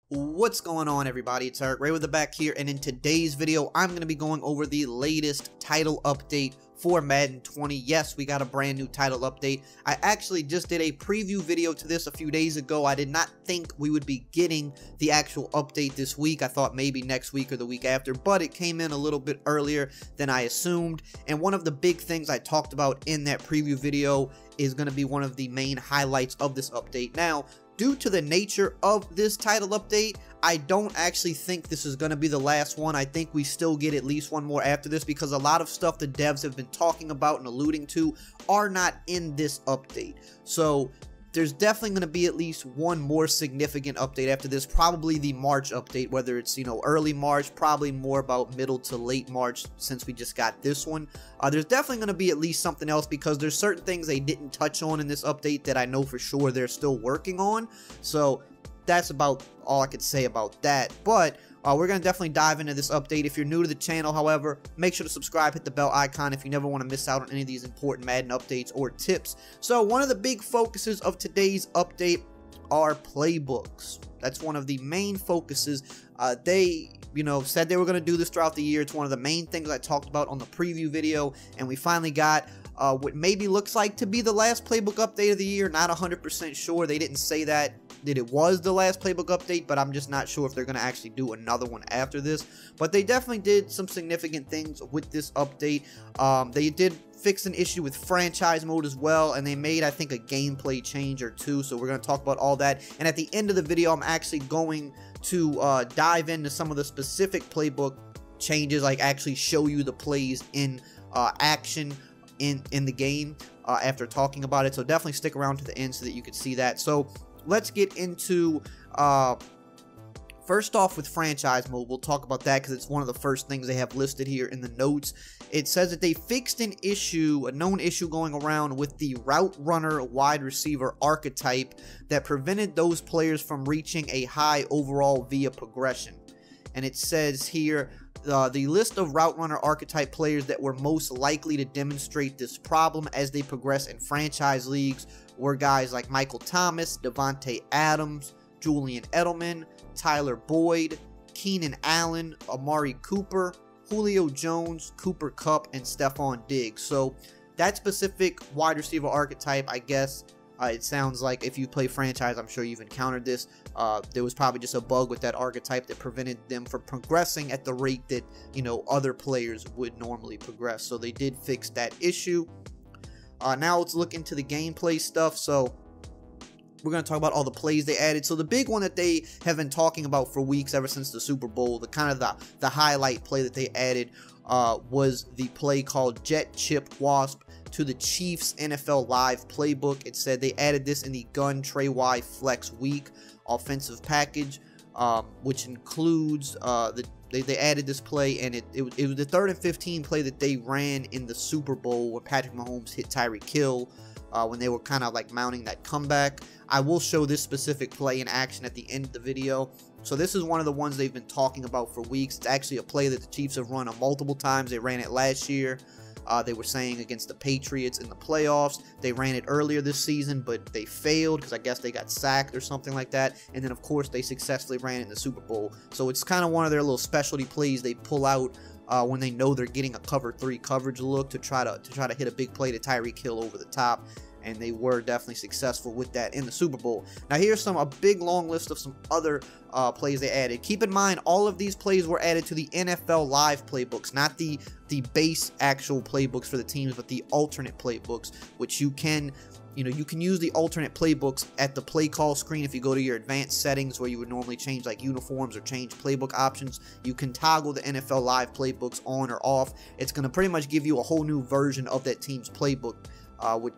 What's going on, everybody? It's EricRayweather back here, and in today's video I'm going to be going over the latest title update for Madden 20. Yes, we got a brand new title update. I actually just did a preview video to this a few days ago. I did not think we would be getting the actual update this week. I thought maybe next week or the week after, but it came in a little bit earlier than I assumed. And one of the big things I talked about in that preview video is going to be one of the main highlights of this update. Now, due to the nature of this title update, I don't actually think this is going to be the last one. I think we still get at least one more after this, because a lot of stuff the devs have been talking about and alluding to are not in this update. So there's definitely going to be at least one more significant update after this, probably the March update, whether it's, early March, probably more about middle to late March since we just got this one. There's definitely going to be at least something else, because there's certain things they didn't touch on in this update that I know for sure they're still working on. So that's about all I could say about that. But we're going to definitely dive into this update. If you're new to the channel, however, make sure to subscribe, hit the bell icon if you never want to miss out on any of these important Madden updates or tips. So one of the big focuses of today's update are playbooks. That's one of the main focuses. They said they were going to do this throughout the year. It's one of the main things I talked about on the preview video, and we finally got what maybe looks like to be the last playbook update of the year. Not 100% sure. They didn't say that it was the last playbook update, but I'm just not sure if they're going to actually do another one after this. But they definitely did some significant things with this update. They did fix an issue with franchise mode as well, and they made, I think, a gameplay change or two. So we're going to talk about all that. And at the end of the video, I'm actually going to dive into some of the specific playbook changes, like actually show you the plays in action in the game after talking about it. So definitely stick around to the end so that you can see that. So let's get into first off with franchise mode. We'll talk about that because it's one of the first things they have listed here in the notes. It says that they fixed an issue, a known issue going around with the route runner wide receiver archetype that prevented those players from reaching a high overall via progression. And it says here, the list of route runner archetype players that were most likely to demonstrate this problem as they progress in franchise leagues were guys like Michael Thomas, Devontae Adams, Julian Edelman, Tyler Boyd, Keenan Allen, Amari Cooper, Julio Jones, Cooper Kupp, and Stephon Diggs. So that specific wide receiver archetype, I guess, it sounds like if you play franchise, I'm sure you've encountered this. There was probably just a bug with that archetype that prevented them from progressing at the rate that, other players would normally progress. So they did fix that issue. Now let's look into the gameplay stuff. So we're going to talk about all the plays they added. So the big one that they have been talking about for weeks, ever since the Super Bowl, the kind of the highlight play that they added was the play called Jet Chip Wasp to the Chiefs NFL Live playbook. It said they added this in the Gun Trey Y Flex Week offensive package, which includes they added this play, and it was the 3rd and 15 play that they ran in the Super Bowl when Patrick Mahomes hit Tyreek Hill when they were kind of like mounting that comeback. I will show this specific play in action at the end of the video. So this is one of the ones they've been talking about for weeks. It's actually a play that the Chiefs have run multiple times. They ran it last year. They were saying against the Patriots in the playoffs. They ran it earlier this season, but they failed because I guess they got sacked or something like that. And then, of course, they successfully ran it in the Super Bowl. So it's kind of one of their little specialty plays they pull out when they know they're getting a cover 3 coverage look to try to hit a big play to Tyreek Hill over the top. And they were definitely successful with that in the Super Bowl. Now here's a big long list of some other plays they added. Keep in mind, all of these plays were added to the NFL Live playbooks, not the base actual playbooks for the teams, but the alternate playbooks, which you can use the alternate playbooks at the play call screen. If you go to your advanced settings where you would normally change like uniforms or change playbook options, you can toggle the NFL Live playbooks on or off. It's going to pretty much give you a whole new version of that team's playbook,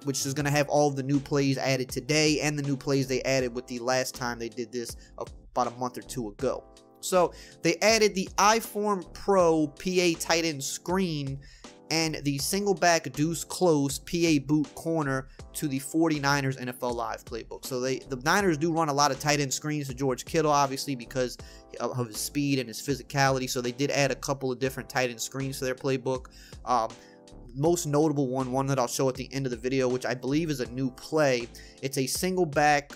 which is going to have all the new plays added today and the new plays they added with the last time they did this about a month or two ago. So they added the iForm Pro PA tight end screen and the single back deuce close PA boot corner to the 49ers NFL Live playbook. So the Niners do run a lot of tight end screens to George Kittle, obviously, because of his speed and his physicality. So they did add a couple of different tight end screens to their playbook. most notable one that I'll show at the end of the video, which I believe is a new play. It's a single back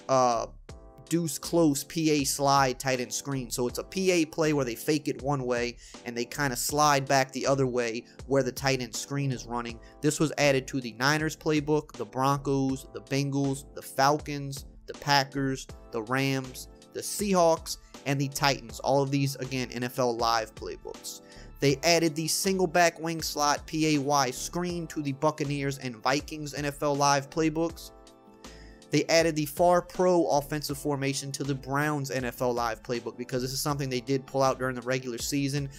deuce close PA slide tight end screen. So it's a PA play where they fake it one way and they kind of slide back the other way where the tight end screen is running. This was added to the Niners playbook, the Broncos, the Bengals, the Falcons, the Packers, the Rams, the Seahawks, and the Titans. All of these, again, NFL Live playbooks. They added the single back wing slot PAY screen to the Buccaneers and Vikings NFL Live playbooks. They added the far pro offensive formation to the Browns NFL Live playbook because this is something they did pull out during the regular season,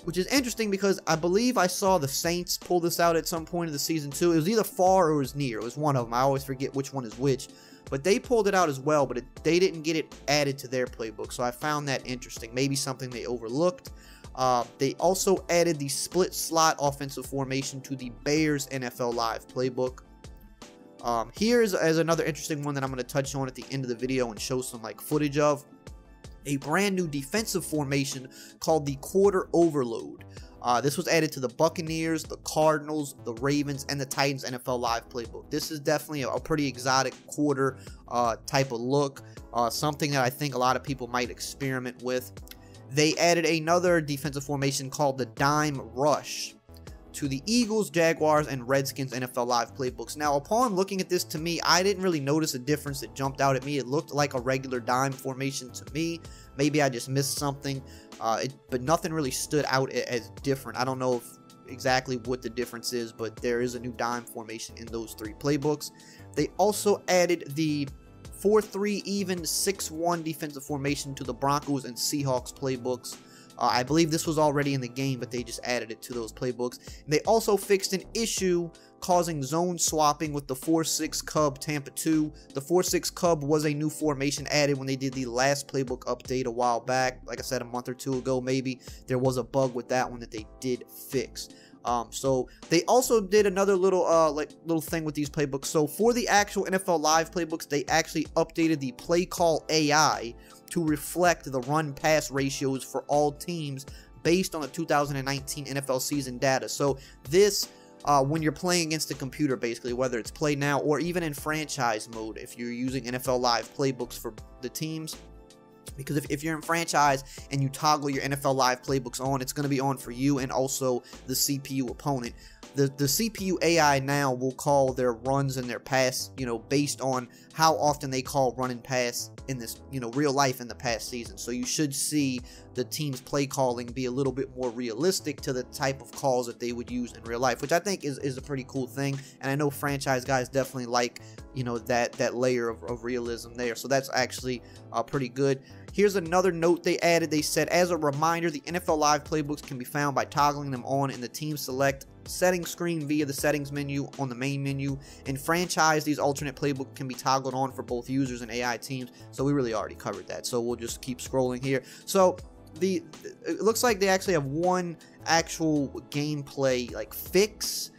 which is interesting because I believe I saw the Saints pull this out at some point of the season too. It was either far or it was near. It was one of them. I always forget which one is which. But they pulled it out as well, but they didn't get it added to their playbook, so I found that interesting. Maybe something they overlooked. They also added the split slot offensive formation to the Bears NFL Live playbook. Here's another interesting one that I'm going to touch on at the end of the video and show some like footage of. A brand new defensive formation called the quarter overload. This was added to the Buccaneers, the Cardinals, the Ravens, and the Titans NFL Live playbook. This is definitely a pretty exotic quarter type of look, something that I think a lot of people might experiment with. They added another defensive formation called the dime rush to the Eagles, Jaguars, and Redskins NFL Live playbooks. Now, upon looking at this, to me, I didn't really notice a difference that jumped out at me. It looked like a regular dime formation to me. Maybe I just missed something, but nothing really stood out as different. I don't know exactly what the difference is, but there is a new dime formation in those three playbooks. They also added the 4-3 even 6-1 defensive formation to the Broncos and Seahawks playbooks. I believe this was already in the game, but they just added it to those playbooks. And they also fixed an issue causing zone swapping with the 4-6 Cub Tampa 2. The 4-6 Cub was a new formation added when they did the last playbook update a while back. Like I said, a month or two ago maybe. There was a bug with that one that they did fix. So they also did another little thing with these playbooks. So for the actual NFL Live playbooks, they actually updated the play call AI to reflect the run-pass ratios for all teams based on the 2019 NFL season data. So this, when you're playing against the computer, basically, whether it's play now or even in franchise mode, if you're using NFL Live playbooks for the teams, because if you're in franchise and you toggle your NFL Live playbooks on, it's going to be on for you and also the CPU opponent. The CPU AI now will call their runs and their pass, based on how often they call run and pass in this, real life in the past season. So you should see the team's play calling be a little bit more realistic to the type of calls that they would use in real life, which I think is a pretty cool thing. And I know franchise guys definitely like, that layer of realism there. So that's actually pretty good. Here's another note they added. They said, as a reminder, the NFL Live playbooks can be found by toggling them on in the team select settings screen via the settings menu on the main menu. In franchise, these alternate playbooks can be toggled on for both users and AI teams. So we really already covered that. So we'll just keep scrolling here. So it looks like they actually have one actual gameplay fix.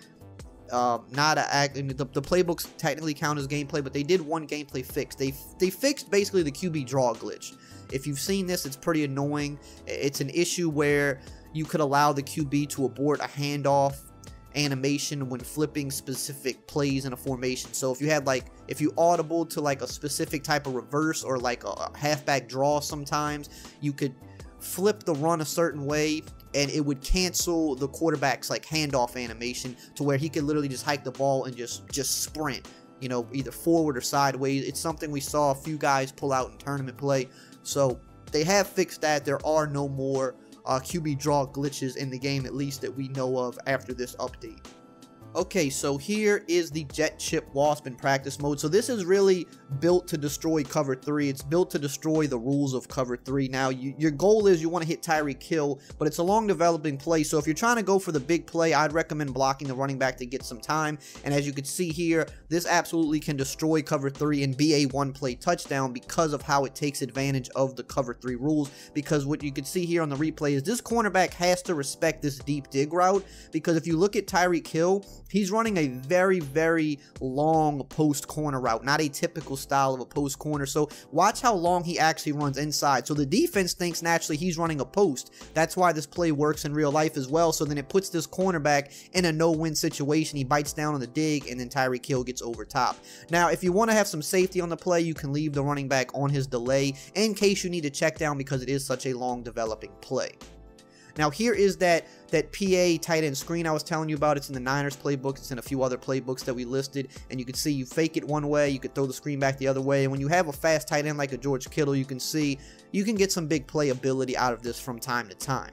The playbooks technically count as gameplay, but they did one gameplay fix. They fixed basically the QB draw glitch. If you've seen this, it's pretty annoying. It's an issue where you could allow the QB to abort a handoff animation when flipping specific plays in a formation. So if you had if you audible to a specific type of reverse or a halfback draw, sometimes you could flip the run a certain way and it would cancel the quarterback's handoff animation to where he could literally just hike the ball and just sprint, either forward or sideways. It's something we saw a few guys pull out in tournament play. So they have fixed that. There are no more QB draw glitches in the game, at least that we know of after this update. Okay, so here is the Jet Chip Wasp in practice mode. So this is really built to destroy Cover 3. It's built to destroy the rules of Cover 3. Now, your goal is you want to hit Tyreek Hill, but it's a long developing play. So if you're trying to go for the big play, I'd recommend blocking the running back to get some time. And as you can see here, this absolutely can destroy Cover 3 and be a one-play touchdown because of how it takes advantage of the Cover 3 rules. Because what you can see here on the replay is this cornerback has to respect this deep dig route. Because if you look at Tyreek Hill, He's running a very, very long post corner route, not a typical style of a post corner. So watch how long he actually runs inside. So the defense thinks naturally he's running a post. That's why this play works in real life as well. So then it puts this cornerback in a no-win situation. He bites down on the dig, and then Tyreek Hill gets over top. Now, if you want to have some safety on the play, you can leave the running back on his delay in case you need to check down because it is such a long developing play. Now here is that PA tight end screen I was telling you about. It's in the Niners playbook. It's in a few other playbooks that we listed. And you can see you fake it one way. You could throw the screen back the other way. And when you have a fast tight end like a George Kittle, you can see you can get some big playability out of this from time to time.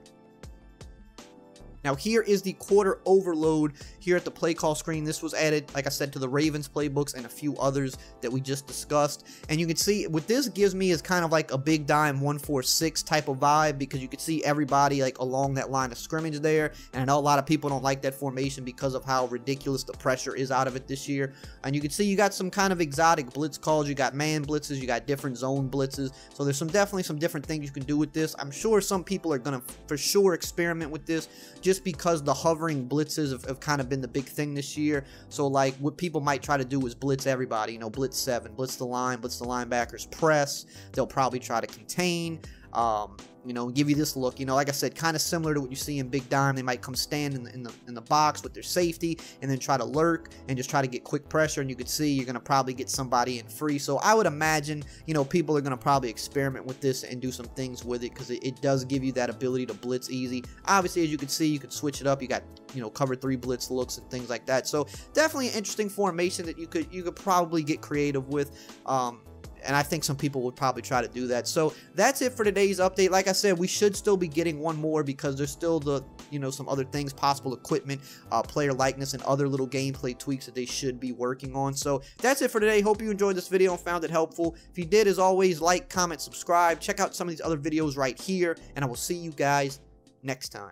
Now here is the quarter overload here at the play call screen. This was added, like I said, to the Ravens playbooks and a few others that we just discussed. And you can see what this gives me is kind of like a big dime 1-4-6 type of vibe, because you can see everybody like along that line of scrimmage there. And I know a lot of people don't like that formation because of how ridiculous the pressure is out of it this year. And you can see you got some kind of exotic blitz calls. You got man blitzes, you got different zone blitzes. So there's definitely some different things you can do with this. I'm sure some people are going to for sure experiment with this, just because the hovering blitzes have kind of been the big thing this year. So like what people might try to do is blitz everybody, you know, blitz 7, blitz the line, blitz the linebackers, press. They'll probably try to contain, you know, give you this look, you know, like I said, kind of similar to what you see in Big Dime. They might come stand in the box with their safety and then try to lurk and just try to get quick pressure, and you could see you're going to probably get somebody in free. So I would imagine, you know, people are going to probably experiment with this and do some things with it, because it does give you that ability to blitz easy. Obviously, as you can see, you could switch it up. You got, you know, cover 3 blitz looks and things like that. So definitely an interesting formation that you could probably get creative with. And I think some people would probably try to do that. So that's it for today's update. Like I said, we should still be getting one more, because there's still some other things, possible equipment, player likeness, and other little gameplay tweaks that they should be working on. So that's it for today. Hope you enjoyed this video and found it helpful. If you did, as always, like, comment, subscribe. Check out some of these other videos right here, and I will see you guys next time.